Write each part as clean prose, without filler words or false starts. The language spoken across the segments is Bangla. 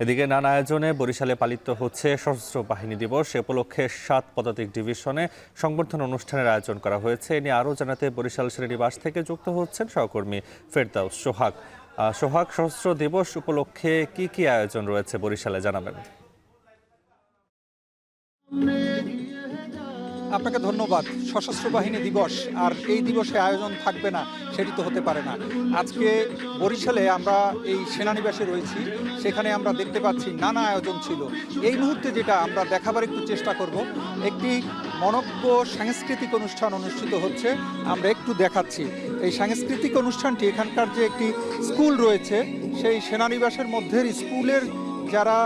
এদিকে নানা আয়োজনে বরিশালে পালিত হচ্ছে সশস্ত্র বাহিনী দিবস। এ উপলক্ষে ৭ পদাতিক ডিভিশনে সংবর্ধনা অনুষ্ঠানের আয়োজন করা হয়েছে। এ নিয়ে আরও জানাতে বরিশাল সেনানিবাস থেকে যুক্ত হচ্ছেন সহকর্মী ফেরদাউস সোহাগ। সোহাগ, সশস্ত্র দিবস উপলক্ষে কি আয়োজন রয়েছে বরিশালে জানাবেন? আপনাকে ধন্যবাদ। সশস্ত্র বাহিনী দিবস, আর এই দিবসে আয়োজন থাকবে না সেটি তো হতে পারে না। আজকে বরিশালে আমরা এই সেনানিবাসে রয়েছি, সেখানে আমরা দেখতে পাচ্ছি নানা আয়োজন ছিল। এই মুহূর্তে যেটা আমরা দেখাবার একটু চেষ্টা করব, একটি মনোজ্ঞ সাংস্কৃতিক অনুষ্ঠান অনুষ্ঠিত হচ্ছে, আমরা একটু দেখাচ্ছি। এই সাংস্কৃতিক অনুষ্ঠানটি এখানকার যে একটি স্কুল রয়েছে, সেই সেনানিবাসের মধ্যে স্কুলের যারা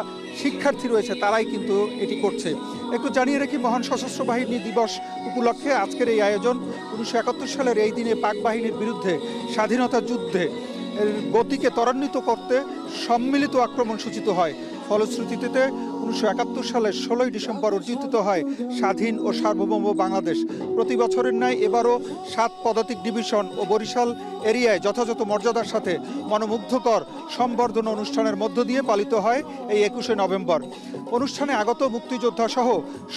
শিক্ষার্থী রয়েছে তারাই কিন্তু এটি করছে। একটু জানিয়ে রাখি, মহান সশস্ত্র বাহিনী দিবস উপলক্ষে আজকের এই আয়োজন 1971 সালের এই দিনে পাক বাহিনীর বিরুদ্ধে স্বাধীনতা যুদ্ধে গতিকে ত্বরান্বিত করতে সম্মিলিত আক্রমণ সূচিত হয়। ফলশ্রুতিতে 1971 সালের 16ই ডিসেম্বর অর্জিত হয় স্বাধীন ও সার্বভৌম বাংলাদেশ। প্রতি বছরের ন্যায় এবারও 7 পদাতিক ডিভিশন ও বরিশাল এরিয়ায় যথাযথ মর্যাদার সাথে মনোমুগ্ধকর সম্বর্ধনা অনুষ্ঠানের মধ্য দিয়ে পালিত হয় এই 21শে নভেম্বর। অনুষ্ঠানে আগত মুক্তিযোদ্ধা সহ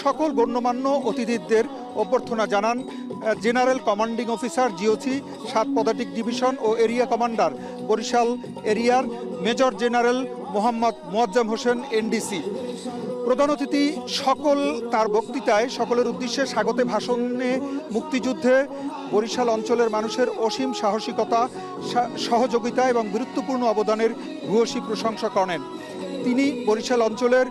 সকল গণ্যমান্য অতিথিদের অভ্যর্থনা জানান জেনারেল কমান্ডিং অফিসার জিওসি 7 পদাতিক ডিভিশন ও এরিয়া কমান্ডার বরিশাল এরিয়ার major general Mohammad Moazzem Hossain NDC. প্রধান অতিথি তার বক্তৃতায় সকলের উদ্দেশ্যে স্বাগতে ভাষণে মুক্তিযুদ্ধে বরিশাল অঞ্চলের মানুষের অসীম সাহসিকতা, সহযোগিতা এবং গুরুত্বপূর্ণ অবদানের ভূয়সী প্রশংসা করেন। তিনি বরিশাল অঞ্চলের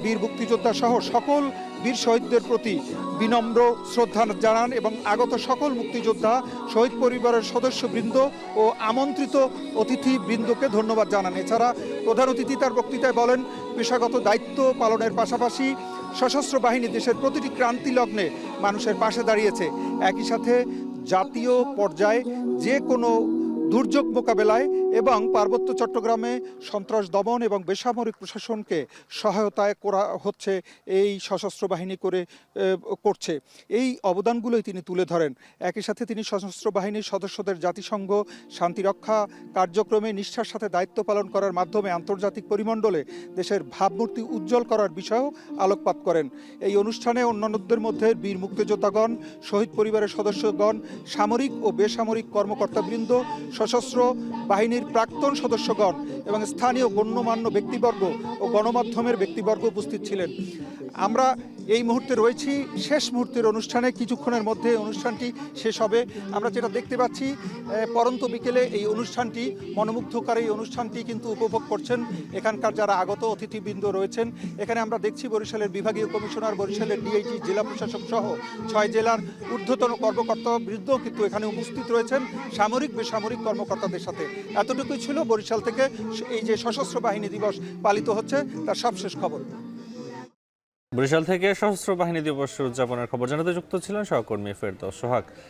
বীর মুক্তিযোদ্ধা সহ সকল বীর শহীদদের প্রতি বিনম্র শ্রদ্ধা জানান এবং আগত সকল মুক্তিযোদ্ধা, শহীদ পরিবারের সদস্যবৃন্দ ও আমন্ত্রিত অতিথিবৃন্দকে ধন্যবাদ জানান। এছাড়া প্রধান অতিথি তার বক্তৃতায় বলেন, পেশাগত দায়িত্ব পালনের পাশাপাশি সশস্ত্র বাহিনী দেশের প্রতিটি ক্রান্তি লগ্নে মানুষের পাশে দাঁড়িয়েছে। একই সাথে জাতীয় পর্যায়ে যে কোনো দুর্যোগ মোকাবেলায় এবং পার্বত্য চট্টগ্রামে সন্ত্রাস দমন এবং বেসামরিক প্রশাসনকে সহায়তায় করা হচ্ছে, এই সশস্ত্র বাহিনী করছে। এই অবদানগুলোই তিনি তুলে ধরেন। একই সাথে তিনি সশস্ত্র বাহিনীর সদস্যদের জাতিসংঘ শান্তিরক্ষা কার্যক্রমে নিষ্ঠার সাথে দায়িত্ব পালন করার মাধ্যমে আন্তর্জাতিক পরিমণ্ডলে দেশের ভাবমূর্তি উজ্জ্বল করার বিষয়েও আলোকপাত করেন। এই অনুষ্ঠানে অন্যান্যদের মধ্যে বীর মুক্তিযোদ্ধাগণ, শহীদ পরিবারের সদস্যগণ, সামরিক ও বেসামরিক কর্মকর্তাবৃন্দ, সশস্ত্র বাহিনীর প্রাক্তন সদস্যগণ এবং স্থানীয় গণ্যমান্য ব্যক্তিবর্গ ও গণমাধ্যমের ব্যক্তিবর্গ উপস্থিত ছিলেন। আমরা এই মুহূর্তে রয়েছি শেষ মুহূর্তের অনুষ্ঠানে, কিছুক্ষণের মধ্যে অনুষ্ঠানটি শেষ হবে। আমরা যেটা দেখতে পাচ্ছি, পরন্ত বিকেলে এই অনুষ্ঠানটি, মনোমুগ্ধকর এই অনুষ্ঠানটি কিন্তু উপভোগ করছেন এখানকার যারা আগত অতিথিবৃন্দ রয়েছেন। এখানে আমরা দেখছি বরিশালের বিভাগীয় কমিশনার, বরিশালের ডিআইজি, জেলা প্রশাসক সহ 6 জেলার ঊর্ধ্বতন কর্মকর্তাবৃন্দ কিন্তু এখানে উপস্থিত রয়েছেন সামরিক বেসামরিক কর্মকর্তাদের সাথে। এতটুকুই ছিল বরিশাল থেকে এই যে সশস্ত্র বাহিনী দিবস পালিত হচ্ছে তার সবশেষ খবর। বরিশাল থেকে সশস্ত্র বাহিনী দিবস উদযাপনের খবর জানাতে যুক্ত ছিলেন সহকর্মী ফেরদাউস সোহাগ।